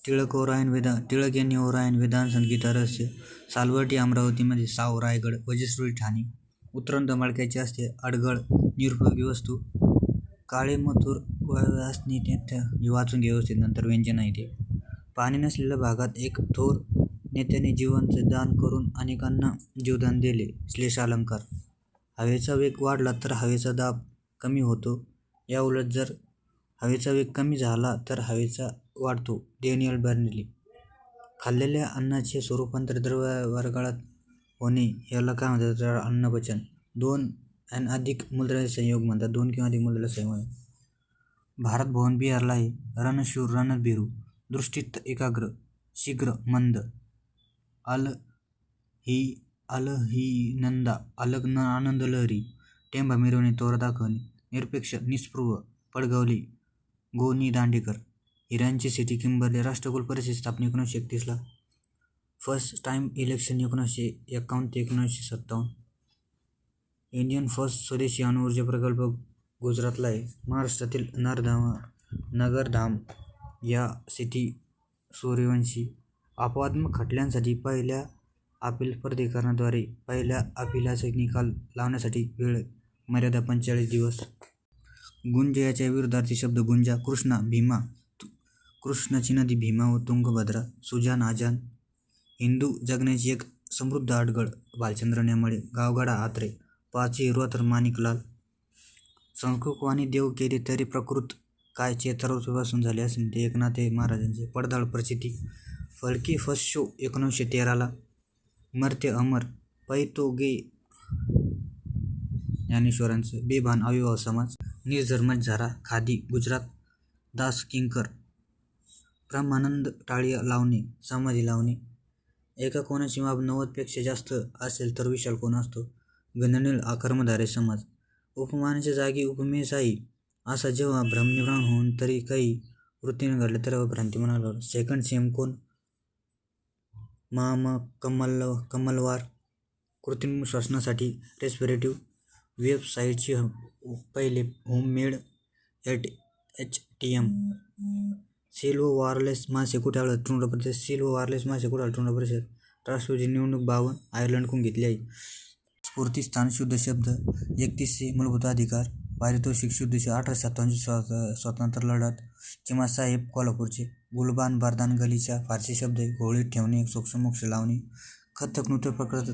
टिळक यांनी ओरायन विधान संगीता रहस्य, सालवटी अमरावतीमध्ये साव रायगड, वज्रश्री ठाणे, उतरंत माळक्याचे असते अडगळ, निरुपयोगी वस्तू, काळे मथुर वासनी नेत्य वाचून घे व्यवस्थित, नंतर व्यंजन आहे ते. पाणी नसलेल्या भागात एक थोर नेत्याने जीवांचे दान करून अनेकांना जीवदान दिले. श्लेषालंकार. हवेचा वेग वाढला तर हवेचा दाब कमी होतो, याउलट जर हवेचा वेग कमी झाला तर हवेचा वाढतो. Daniel Bernoulli. खाल्लेल्या अन्नाचे स्वरूपांतर द्रववर्गात होणे याला काय म्हणतात तर अन्नपचन. 2 आणि अधिक मूलद्रव्यांचे संयोग म्हणतात. 2 किंवा अधिक मूलद्रव्यांचे संयोग. भारत भुवन बिहारला आहे. रणशूर रणभीरू, दृष्टीत एकाग्र, शीघ्र मंद, अलहीनंदा अलग्न आनंद लहरी, टेंभा मिरवणे तोरा दाखवणे, निरपेक्ष निस्पृह, पडगवली गो. नि. दांडेकर. हिऱ्यांची सिटी किंबर्ली. राष्ट्रकुल परिषद स्थापना 1931ला. फर्स्ट टाइम इलेक्शन 1951 ते 1957. इंडियन फर्स्ट स्वदेशी अणुऊर्जा प्रकल्प गुजरातला आहे. महाराष्ट्रातील नगरधाम या सिटी सूर्यवंशी. अपवादात्मक खटल्यांसाठी पहिल्या अपील प्राधिकरणाद्वारे पहिल्या अपीलाचा निकाल लावण्यासाठी वेळ मर्यादा 45 दिवस. गुंज याच्या विरुद्धार्थी शब्द गुंजा. कृष्णा, भीमा, कृष्णाची नदी भीमा व तुंगभद्रा. सुजान, आजान. हिंदू जगण्याची एक समृद्ध अडगळ. भालचंद्र नेमाडे. गावगाडा आत्रे. पाची हिरवा तर माणिक लाल. संस्कृतवाणी देव केली तरी प्रकृत काय चेतारोपासून झाले असेल ते एकनाथ महाराजांचे. पडताळ प्रचिती. फलकी फर्स्ट शो 1913ला. मर्त्य अमर. पै तो गे ज्ञानेश्वरांचं. बेभान अविवाह समाज. निर्धर्म झारा. खादी गुजरात. दास किंकर. ब्रह्मानंद टाळी लावणे, समाधी लावणे. एका कोणाची माप 90 पेक्षा जास्त असेल तर विशाल कोण असतो. गंधनील कर्मधारय समाज. उपमानाच्या जागी उपमेयशाही. असा जेव्हा भ्रमनिर्माण होऊन तरी काही वृत्तीने घडले तेव्हा भ्रांती म्हणाला. सेकंड सेम कोण. कमलवार. कृत्रिम श्वसनासाठी रेस्पिरेटिव्ह. वेबसाईटचे पहिले होममेड HTML. सिल्व्ह वायरलेस मासे कुठे आढळतात. तृण प्रदेश. सिल्व्ह वायरलेस मासे कुठे आढळतात. तृण प्रदेशात. राष्ट्रपती निवडणूक 52 आयर्लंडकडून घेतली आहे. स्फूर्तिस्थान शुद्ध शब्द. 31 मूलभूत अधिकार. पारितोषिक शुद्ध शब्द. 1857 स्वातंत्र्य लढत. चिमासाहेब कोल्हापूरचे. गुलबान बरदान गलीचा फारसी शब्द आहे. घोळीत ठेवणे, सोक्षमोक्ष लावणे. कथ्थक नृत्य प्रकारात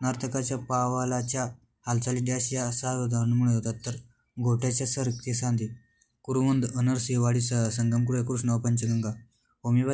नर्तकाच्या पावलाच्या हालचाली डॅश या 6 उदाहरणांमुळे होतात तर घोट्याच्या सरकते सांधे. कुरुवंद. नरसिंहवाडी संगमकुळे. कृष्णा व पंचगंगा. होमिओपॅथी